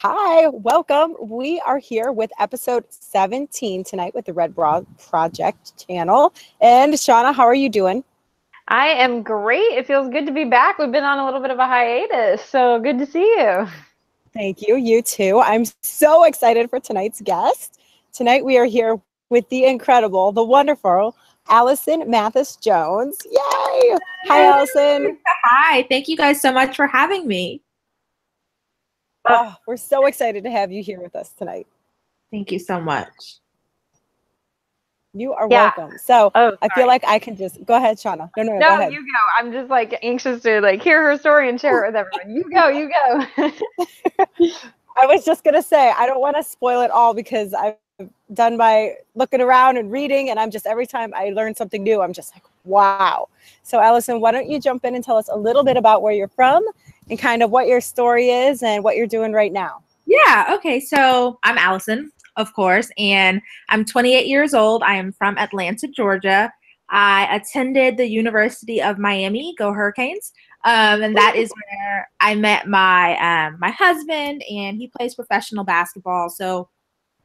Hi, welcome. We are here with episode 17 tonight with the Red Bra Project channel. And Shauna, how are you doing? I am great. It feels good to be back. We've been on a little bit of a hiatus, so good to see you. Thank you. You too. I'm so excited for tonight's guest. Tonight we are here with the incredible, the wonderful Allison Mathis Jones. Yay! Hi, Allison. Hi, thank you guys so much for having me. Oh, we're so excited to have you here with us tonight. Thank you so much. You are Yeah. welcome. So Oh, I feel like I can just go ahead, Shauna. No, go ahead. you go. I'm just like anxious to like hear her story and share it with everyone. You go. I was just gonna say I don't want to spoil it all because I've done my looking around and reading, and I'm just every time I learn something new, I'm just like, wow. So Allison, why don't you jump in and tell us a little bit about where you're from and kind of what your story is and what you're doing right now? Yeah, okay. So I'm Allison, of course, and I'm 28 years old. I am from Atlanta, Georgia. I attended the University of Miami, go Hurricanes. And that is where I met my husband, and he plays professional basketball. So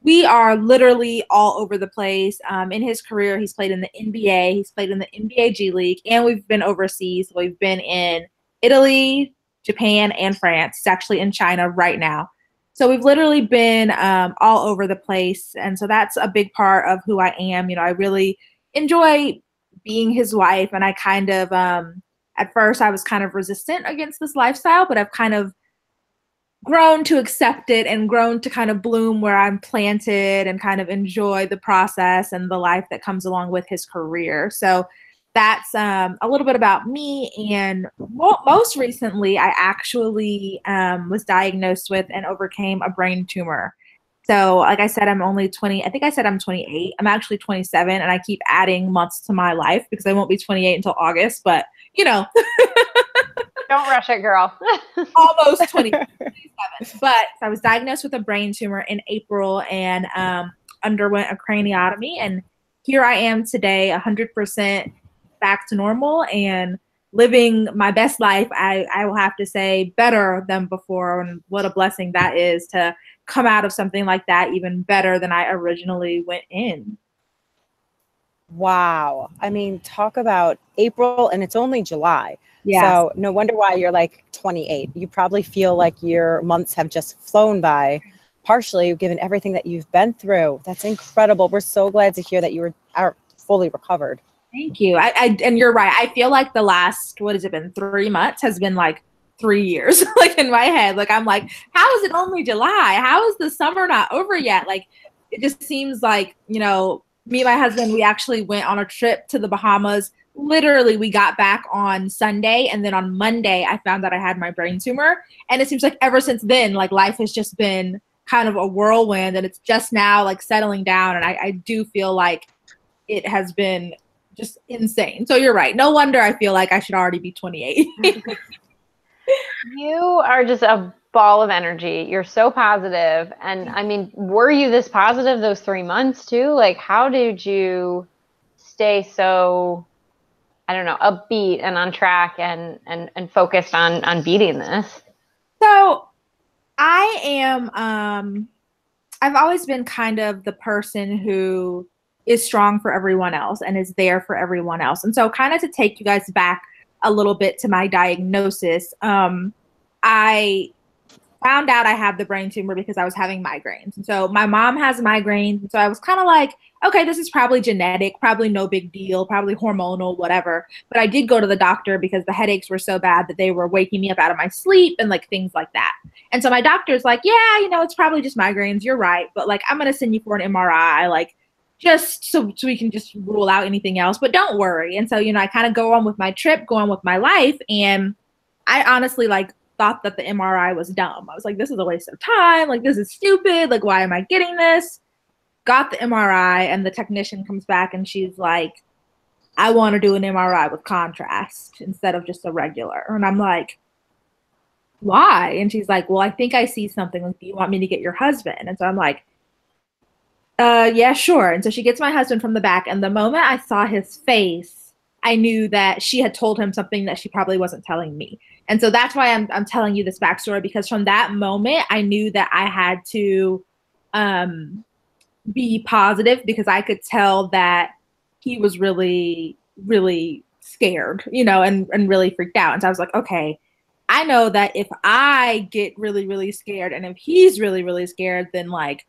we are literally all over the place. In his career, he's played in the NBA, he's played in the NBA G League, and we've been overseas. We've been in Italy, Japan, and France. He's actually in China right now. So we've literally been all over the place. And so that's a big part of who I am. You know, I really enjoy being his wife. And I kind of, at first, I was kind of resistant against this lifestyle, but I've kind of grown to accept it and grown to kind of bloom where I'm planted and kind of enjoy the process and the life that comes along with his career. So that's a little bit about me. And most recently, I actually was diagnosed with and overcame a brain tumor. So, like I said, I'm only 20. I think I said I'm 28. I'm actually 27, and I keep adding months to my life because I won't be 28 until August. But, you know, Don't rush it, girl. almost 27. But I was diagnosed with a brain tumor in April and underwent a craniotomy. And here I am today, 100% back to normal and living my best life. I will have to say better than before. And what a blessing that is to come out of something like that even better than I originally went in. Wow. I mean, talk about April and it's only July. Yes. So no wonder why you're like 28. You probably feel like your months have just flown by, partially given everything that you've been through. That's incredible. We're so glad to hear that are fully recovered. Thank you. And you're right. I feel like the last, what has it been, 3 months has been like 3 years, like in my head. Like, I'm like, how is it only July? How is the summer not over yet? Like, it just seems like, you know, me and my husband, we actually went on a trip to the Bahamas. Literally, we got back on Sunday, and then on Monday, I found that I had my brain tumor. And it seems like ever since then, like life has just been kind of a whirlwind, and it's just now like settling down. And I do feel like it has been just insane. So you're right. No wonder I feel like I should already be 28. You are just a ball of energy. You're so positive. And I mean, were you this positive those 3 months too? Like, how did you stay so, I don't know, upbeat and on track and focused on beating this? So I am, I've always been kind of the person who is strong for everyone else and is there for everyone else. And so kind of to take you guys back a little bit to my diagnosis, I found out I had the brain tumor because I was having migraines. And so my mom has migraines. And so I was kind of like, okay, this is probably genetic, probably no big deal, probably hormonal, whatever. But I did go to the doctor because the headaches were so bad that they were waking me up out of my sleep and like things like that. And so my doctor's like, yeah, you know, it's probably just migraines. You're right. But like, I'm going to send you for an MRI, like just so we can just rule out anything else. But don't worry. And so, you know, I kind of go on with my trip, go on with my life. And I honestly like thought that the MRI was dumb. I was like, this is a waste of time. Like, this is stupid. Like, why am I getting this? Got the MRI, and the technician comes back and she's like, I want to do an MRI with contrast instead of just a regular. And I'm like, why? And she's like, well, I think I see something. Like, do you want me to get your husband? And so I'm like, yeah, sure. And so she gets my husband from the back. And the moment I saw his face, I knew that she had told him something that she probably wasn't telling me. And so that's why I'm telling you this backstory, because from that moment, I knew that I had to be positive, because I could tell that he was really, really scared, and really freaked out. And so I was like, okay, I know that if I get really, really scared and if he's really, really scared, then like,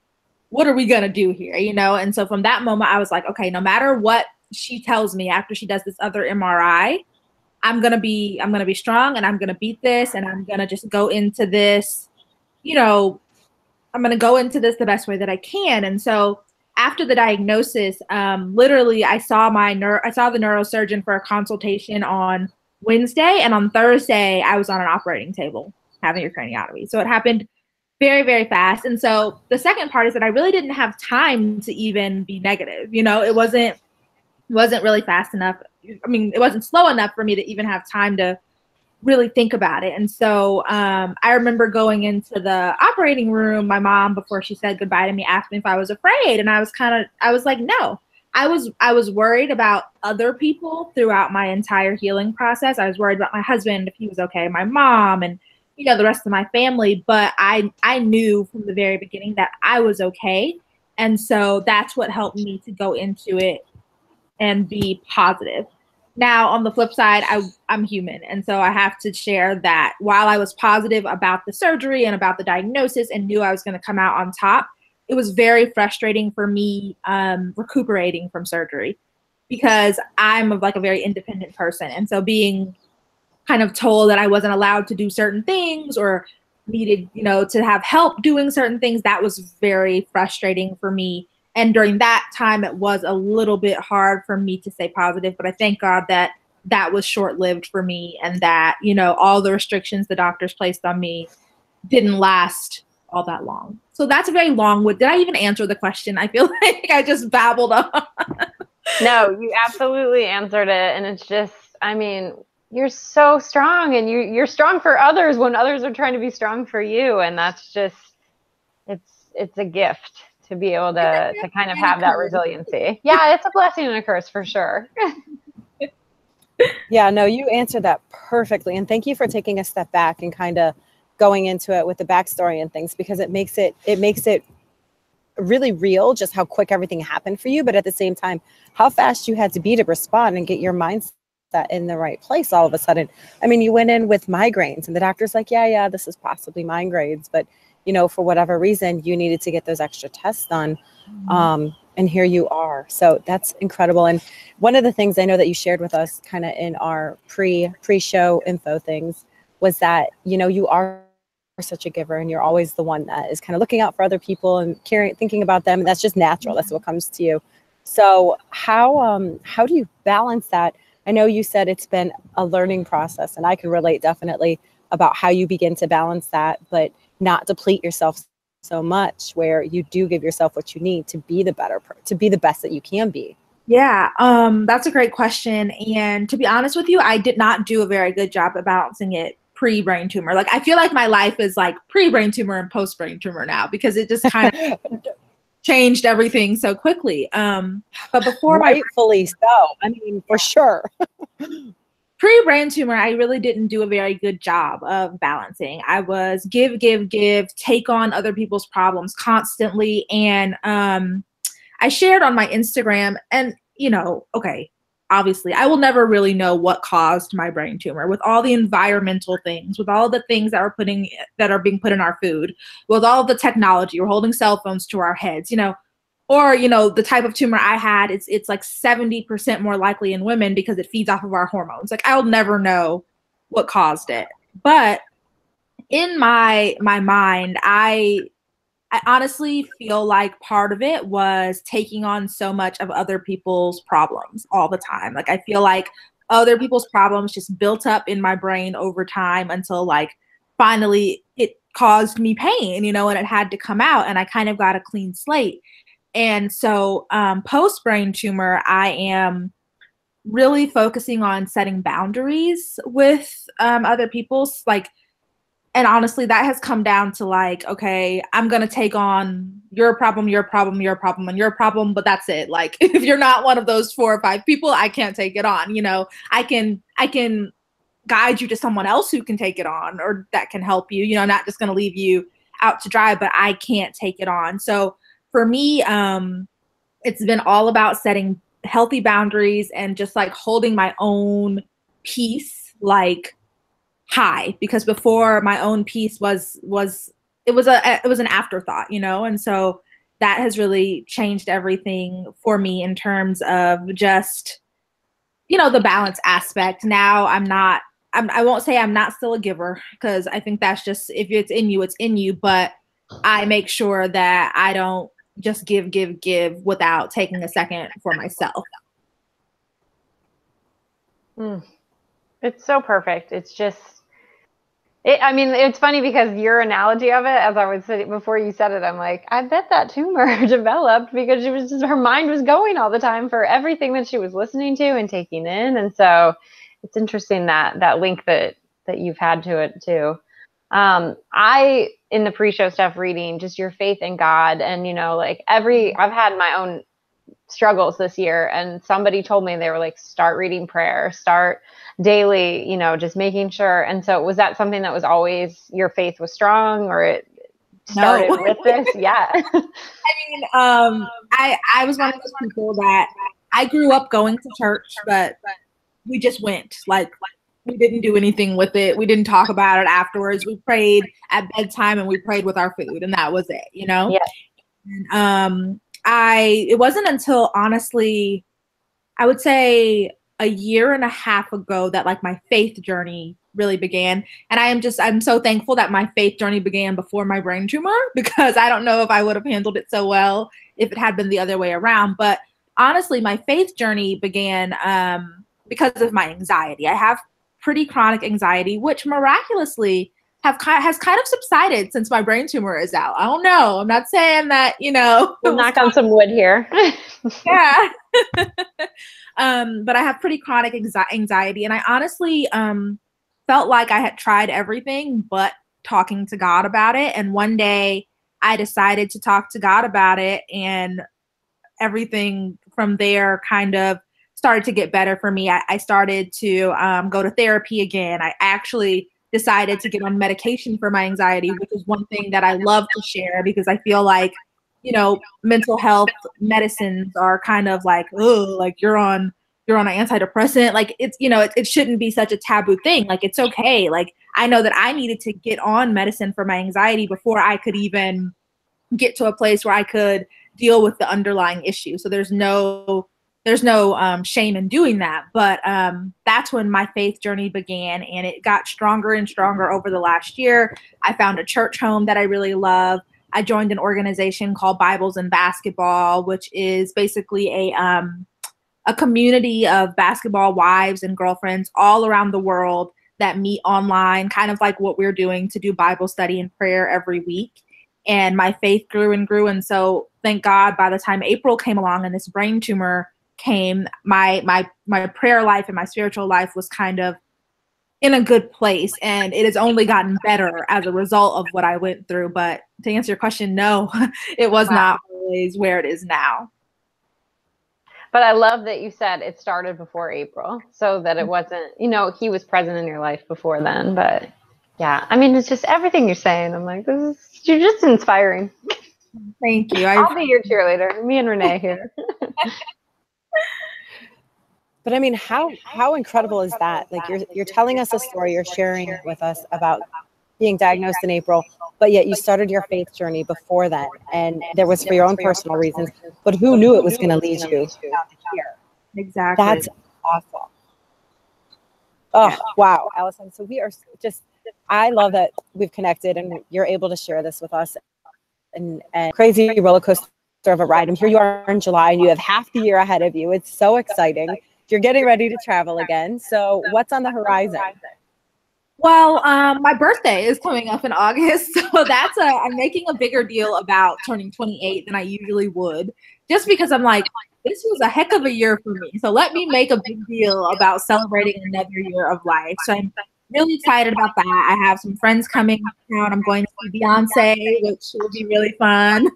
what are we going to do here? And so from that moment, I was like, okay, no matter what she tells me after she does this other MRI, I'm going to be strong, and I'm going to beat this, and I'm going to just go into this, I'm going to go into this the best way that I can. And so after the diagnosis, literally I saw the neurosurgeon for a consultation on Wednesday, and on Thursday I was on an operating table having a craniotomy. So it happened very, very fast. And so the second part is that I really didn't have time to even be negative. It wasn't really fast enough. I mean, it wasn't slow enough for me to even have time to really think about it. And so I remember going into the operating room, my mom, before she said goodbye to me, asked me if I was afraid. And I was like, no. I was worried about other people throughout my entire healing process. I was worried about my husband, if he was okay, my mom, and the rest of my family. But I knew from the very beginning that I was okay. And so that's what helped me to go into it and be positive. Now, on the flip side, I'm human. And so I have to share that while I was positive about the surgery and about the diagnosis and knew I was going to come out on top, it was very frustrating for me recuperating from surgery, because I'm like a very independent person. And so being kind of told that I wasn't allowed to do certain things or needed, to have help doing certain things, that was very frustrating for me. And during that time, it was a little bit hard for me to stay positive, but I thank God that that was short-lived for me, and that, all the restrictions the doctors placed on me didn't last all that long. So that's a very long one. Did I even answer the question? I feel like I just babbled on. No, you absolutely answered it. And it's just, I mean, you're so strong, and you're strong for others when others are trying to be strong for you. And that's just, it's a gift to be able to kind of have that resiliency. Yeah, it's a blessing and a curse for sure. Yeah, no, you answered that perfectly. And thank you for taking a step back and kind of going into it with the backstory and things, because it makes it really real just how quick everything happened for you. But at the same time, how fast you had to be to respond and get your mindset in the right place all of a sudden. I mean, you went in with migraines and the doctor's like, yeah, this is possibly migraines. But for whatever reason, you needed to get those extra tests done. And here you are. So that's incredible. And one of the things I know that you shared with us kind of in our pre-show info things was that, you are such a giver, and you're always the one that is kind of looking out for other people and thinking about them. And that's just natural. That's what comes to you. So how do you balance that? I know you said it's been a learning process, and I can relate definitely about how you begin to balance that, but not deplete yourself so much where you do give yourself what you need to be the best that you can be. Yeah, that's a great question. And to be honest with you, I did not do a very good job of balancing it pre-brain tumor. Like, I feel like my life is like pre-brain tumor and post-brain tumor now, because it just kind of changed everything so quickly. But before rightfully so. I mean, for sure. Pre-brain tumor, I really didn't do a very good job of balancing. I was give, take on other people's problems constantly. And I shared on my Instagram, and, okay, obviously, I will never really know what caused my brain tumor, with all the environmental things, with all the things that are being put in our food, with all the technology. We're holding cell phones to our heads, or, the type of tumor I had, it's like 70% more likely in women because it feeds off of our hormones. Like, I'll never know what caused it. But in my mind, I honestly feel like part of it was taking on so much of other people's problems all the time. Like, I feel like other people's problems just built up in my brain over time until, like, finally it caused me pain, and it had to come out, and I kind of got a clean slate. And so post-brain tumor, I am really focusing on setting boundaries with other people's, like, and honestly, that has come down to, like, okay, I'm going to take on your problem, your problem, your problem, and your problem, but that's it. Like, if you're not one of those 4 or 5 people, I can't take it on. I can guide you to someone else who can take it on or that can help you, you know, not just going to leave you out to dry, but I can't take it on. So for me, it's been all about setting healthy boundaries and just like holding my own peace, like high, because before my own peace was an afterthought, you know? And so that has really changed everything for me in terms of just, you know, the balance aspect. Now I won't say I'm not still a giver, because I think that's just, if it's in you, it's in you. But I make sure that I don't just give without taking a second for myself. It's so perfect. It's just, I mean, it's funny because your analogy of it, as I was saying before you said it, I'm like, I bet that tumor developed because she was just, her mind was going all the time for everything that she was listening to and taking in. And so it's interesting that link that you've had to it too. I, in the pre-show stuff, reading just your faith in God, and, you know, like I've had my own struggles this year, and somebody told me, they were like, start reading prayer, start daily, you know, just making sure. And so was that something that was always, your faith was strong, or it started with this? Yeah. I mean, I was one of those people that I grew up going to church, but we just went, like, we didn't do anything with it. We didn't talk about it afterwards. We prayed at bedtime and we prayed with our food, and that was it, you know? Yeah. And, it wasn't until, honestly, I would say a year and a half ago that like my faith journey really began. And I'm so thankful that my faith journey began before my brain tumor, because I don't know if I would have handled it so well if it had been the other way around. But honestly, my faith journey began because of my anxiety. I have pretty chronic anxiety, which miraculously has kind of subsided since my brain tumor is out. I don't know. I'm not saying that, you know. We'll knock on some wood here. Yeah. But I have pretty chronic anxiety, and I honestly felt like I had tried everything but talking to God about it. And one day I decided to talk to God about it, and everything from there kind of started to get better for me. I started to go to therapy again. I actually decided to get on medication for my anxiety, which is one thing that I love to share, because I feel like, you know, mental health medicines are kind of like, oh, like you're on an antidepressant. Like, it's, you know, it shouldn't be such a taboo thing. Like, it's okay. Like, I know that I needed to get on medicine for my anxiety before I could even get to a place where I could deal with the underlying issue. So there's no shame in doing that. But that's when my faith journey began, and it got stronger and stronger over the last year. I found a church home that I really love. I joined an organization called Bibles and Basketball, which is basically a community of basketball wives and girlfriends all around the world that meet online, kind of like what we're doing, to do Bible study and prayer every week. And my faith grew and grew. And so thank God, by the time April came along and this brain tumor came, my prayer life and my spiritual life was kind of in a good place, and it has only gotten better as a result of what I went through. But to answer your question, no, it was not always where it is now. But I love that you said it started before April, so that it wasn't, you know, he was present in your life before then. But yeah, I mean, it's just everything you're saying. I'm like, you're just inspiring. Thank you. I'll be your cheerleader. Me and Renee here. But I mean, how incredible is that? Like, you're telling us a story, you're sharing with us about being diagnosed in April, but yet you started your faith journey before then, and there was for your own personal reasons, but who knew it was going to lead you here? Exactly. That's awesome. Oh, wow, Allison. So we are just, I love that we've connected and you're able to share this with us, and crazy roller coaster of a ride. And here you are in July, and you have half the year ahead of you. It's so exciting. You're getting ready to travel again. So what's on the horizon? Well, my birthday is coming up in August, so I'm making a bigger deal about turning 28 than I usually would, just because I'm like, this was a heck of a year for me. So let me make a big deal about celebrating another year of life. So I'm really excited about that. I have some friends coming to town. I'm going to see Beyonce, which will be really fun.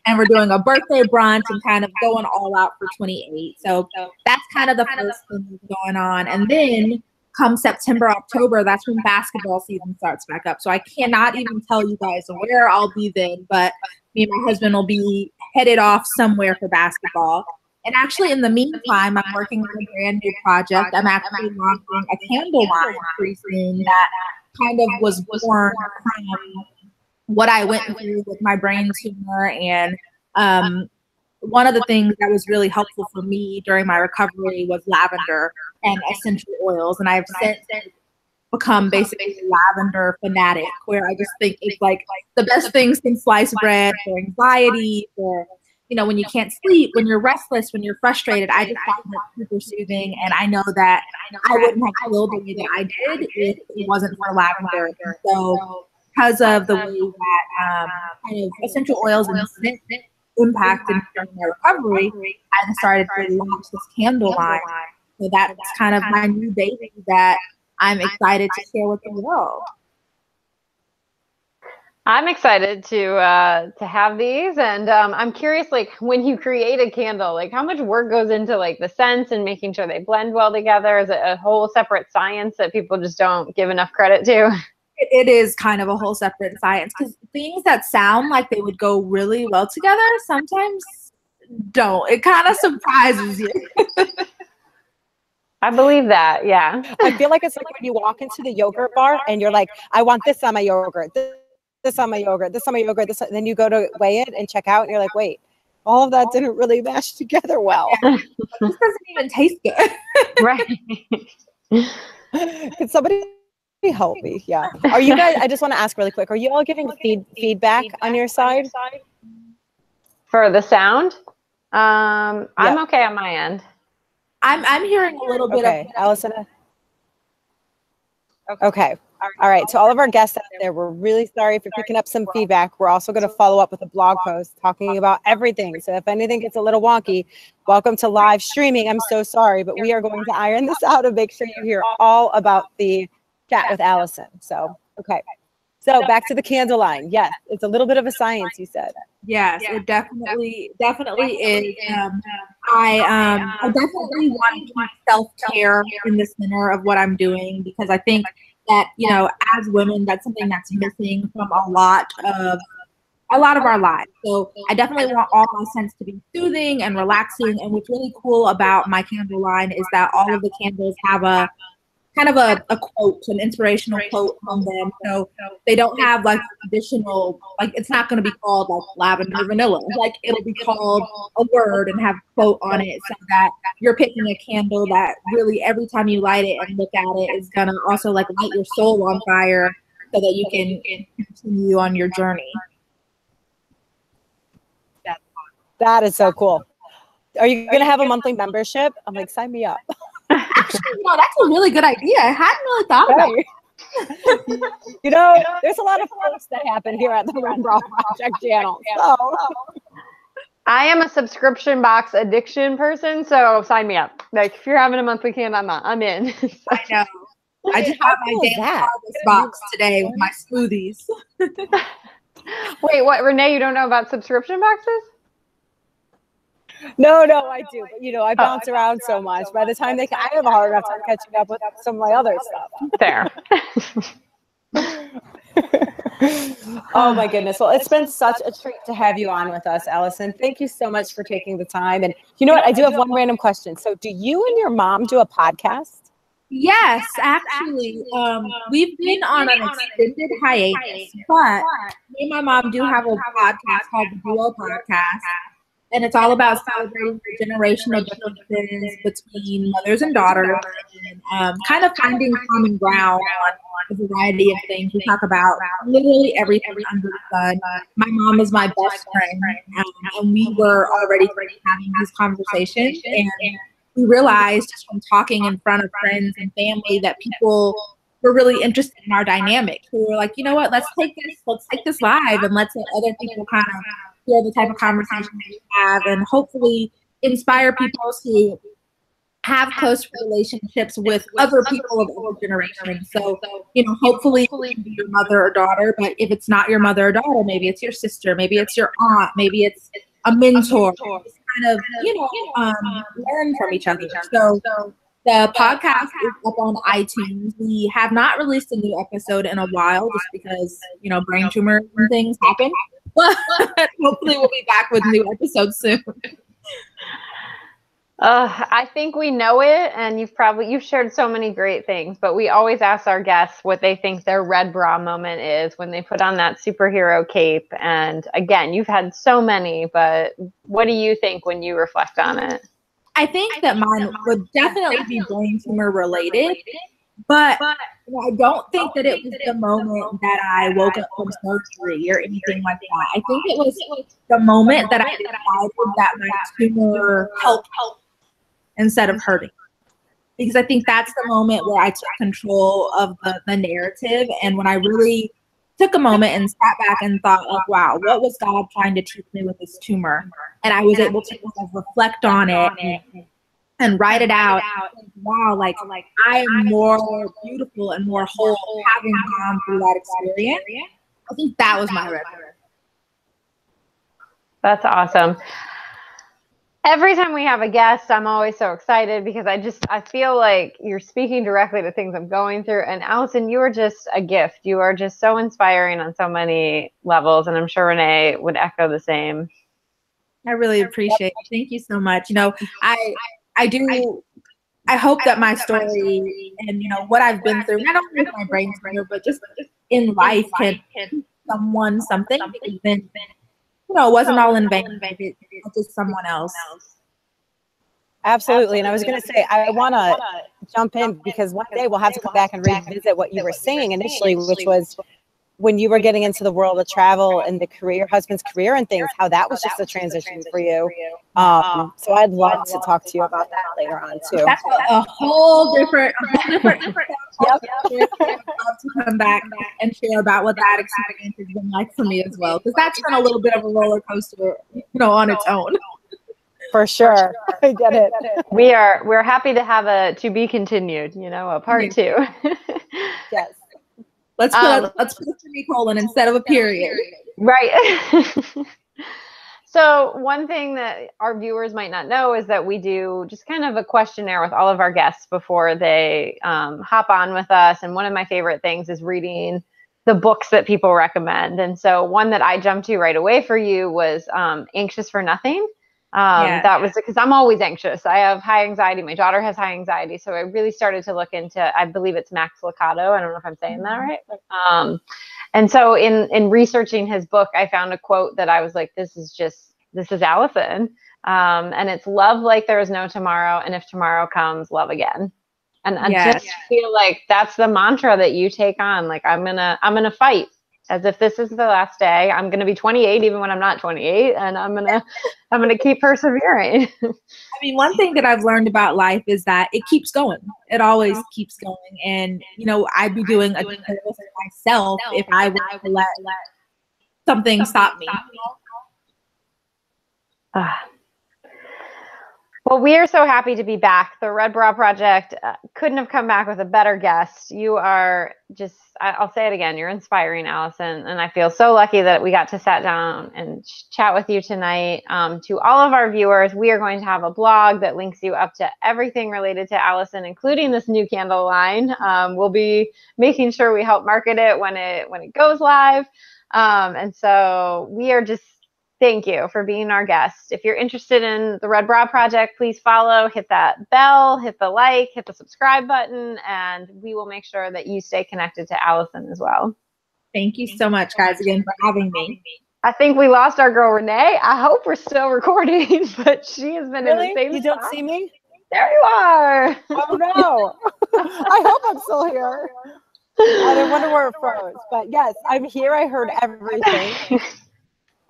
And we're doing a birthday brunch and kind of going all out for 28. So that's kind of the first thing that's going on. And then come September, October, that's when basketball season starts back up. So I cannot even tell you guys where I'll be then, but me and my husband will be headed off somewhere for basketball. And actually, in the meantime, I'm working on a brand new project. I'm actually launching a candle line pretty soon that kind of was born from what I went through with my brain tumor. And one of the things that was really helpful for me during my recovery was lavender and essential oils. And I've since become basically a lavender fanatic, where I just think it's like the best thing since sliced bread for anxiety, for, you know, when you can't sleep, when you're restless, when you're frustrated. I just find it super soothing. And I know that I wouldn't have healed the way that I did if it wasn't for lavender. So because of the way that kind of essential oils and scent impacted during my recovery, I decided to launch this candle line. So that's kind of my new baby that I'm excited to share with the world. I'm excited to have these, and I'm curious, like, when you create a candle, like, how much work goes into like the scents and making sure they blend well together? Is it a whole separate science that people just don't give enough credit to? It is kind of a whole separate science, because things that sound like they would go really well together sometimes don't. It kind of surprises you. I believe that, yeah. I feel like it's like when you walk into the yogurt bar and you're like, I want this on my yogurt, this on my yogurt, this on my yogurt, this. And then you go to weigh it and check out, and you're like, wait, all of that didn't really mesh together well. This doesn't even taste good. Right. Can somebody help me? Yeah. Are you guys, I just want to ask really quick, are you all giving feedback on your side? For the sound? I'm okay on my end. I'm hearing a little bit of Allison. Okay. All right. To all of our guests out there, we're really sorry if you're picking up some feedback. We're also going to follow up with a blog post talking about everything. So if anything gets a little wonky, welcome to live streaming. I'm so sorry, but we are going to iron this out and make sure you hear all about the chat with Allison. So, okay. So back to the candle line. Yes, it's a little bit of a science, you said. Yes, it definitely is. I definitely want to keep self-care in the center of what I'm doing, because I think that, you know, as women, that's something that's missing from a lot of our lives. So I definitely want all my scents to be soothing and relaxing. And what's really cool about my candle line is that all of the candles have a kind of a quote, an inspirational quote on them. So they don't have like traditional, like, it's not going to be called like lavender vanilla. Like, it'll be called a word and have a quote on it, so that you're picking a candle that really every time you light it and look at it is going to also like light your soul on fire, so that you can continue on your journey. That is so cool. Are you going to have a monthly membership? I'm like, sign me up. Actually, you know, that's a really good idea. I hadn't really thought about it. You know, there's a lot of posts that happen here at the Red Bra Project channel. So I am a subscription box addiction person, so sign me up. Like, if you're having a monthly can, I'm in. I know. I just have my daily harvest box today with my smoothies. Wait, what, Renee? You don't know about subscription boxes? No, I do. But, you know, I bounce around so much. By the time I have a hard enough time catching up with some of my other stuff. Fair. Oh, my goodness. Well, it's been such a treat to have you on with us, Allison. Thank you so much for taking the time. And you know what? I do have one random question. So do you and your mom do a podcast? Yes, actually. We've been on an extended hiatus, but me and my mom do have a podcast called the Duo Podcast. And it's all about celebrating the generational differences between mothers and daughters, and kind of finding common ground on a variety of things. We talk about literally everything under the sun. My mom is my best friend, and we were already having these conversations. And we realized just from talking in front of friends and family that people were really interested in our dynamic. We were like, you know what, let's take this live, and let's let other people kind of hear the type of conversations we have, and hopefully inspire people to have close relationships with other people of other generations. So, you know, hopefully it can be your mother or daughter, but if it's not your mother or daughter, maybe it's your sister, maybe it's your aunt, maybe it's a mentor. Just kind of, you know, learn from each other. So The podcast is up on iTunes. We have not released a new episode in a while just because, brain tumor and things happen. But hopefully we'll be back with new episodes soon. I think we know it, and you've shared so many great things, but we always ask our guests what they think their red bra moment is when they put on that superhero cape. And again, you've had so many, but what do you think when you reflect on it? I think that mine would definitely be brain tumor related, but I don't think that it was the moment that I woke up from surgery or anything like that. I think it was the moment that I decided that my tumor helped instead of hurting. Because I think that's the moment where I took control of the narrative, and when I really took a moment and sat back and thought, like, wow, what was God trying to teach me with this tumor? And I was able to kind of reflect on it and write it out. Wow, like I am more beautiful and more whole having gone through that experience. I think that was my red. That's awesome. Every time we have a guest, I'm always so excited because I feel like you're speaking directly to things I'm going through. And Allison, you are just a gift. You are just so inspiring on so many levels. And I'm sure Renee would echo the same. I really appreciate it. Thank you so much. I hope that my story and, what I've been through, not only with my brain tumor, but just in life can teach someone something, because then, it wasn't all in vain. It's just someone else. Absolutely. And I was going to say, I want to jump in because one day we'll have to come back and revisit what you were saying initially, which was when you were getting into the world of travel and your husband's career and things, how that was just a transition for you. So I'd love to talk to you about that later on too. That's a whole different Yep. I'd love to come back and share about what that experience has been like for me as well, because that's been a little bit of a roller coaster, on its own. For sure. I get it. We're happy to have a to be continued, a part two. Yes. Let's put a semicolon instead of a period. Right. So one thing that our viewers might not know is that we do just kind of a questionnaire with all of our guests before they hop on with us. And one of my favorite things is reading the books that people recommend. And so one that I jumped to right away for you was Anxious for Nothing. That was because I'm always anxious. I have high anxiety. My daughter has high anxiety. So I really started to look into, I believe it's Max Lucado. I don't know if I'm saying that right. And so in researching his book, I found a quote that I was like, this is Allison. And it's love like there is no tomorrow. And if tomorrow comes, love again. And I just feel like that's the mantra that you take on. Like, I'm going to fight as if this is the last day. I'm going to be 28, even when I'm not 28. And I'm going to keep persevering. I mean, one thing that I've learned about life is that it keeps going. It always keeps going. And, I'd be doing a disservice to myself if I were to let something stop me. Well, we are so happy to be back. The Red Bra Project couldn't have come back with a better guest. You are just, I'll say it again, you're inspiring, Allison. And I feel so lucky that we got to sit down and chat with you tonight. To all of our viewers, we are going to have a blog that links you up to everything related to Allison, including this new candle line. We'll be making sure we help market it when it goes live. And so we are just, thank you for being our guest. If you're interested in the Red Bra Project, please follow, hit that bell, hit the like, hit the subscribe button, and we will make sure that you stay connected to Allison as well. Thank you so much, guys, again, for having me. I think we lost our girl, Renee. I hope we're still recording, but she has been in the same You spot. don't see me? There you are. Oh, no. I hope I'm still here. I didn't wonder where it froze. But yes, I'm here. I heard everything.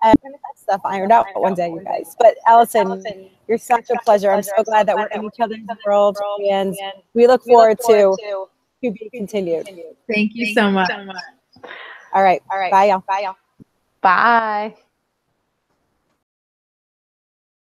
And that stuff ironed out one day, you guys. But Allison, you're such a pleasure. I'm so glad that we're in each other's world, and we look forward to be continued. Thank you so much. All right. Bye, y'all. Bye.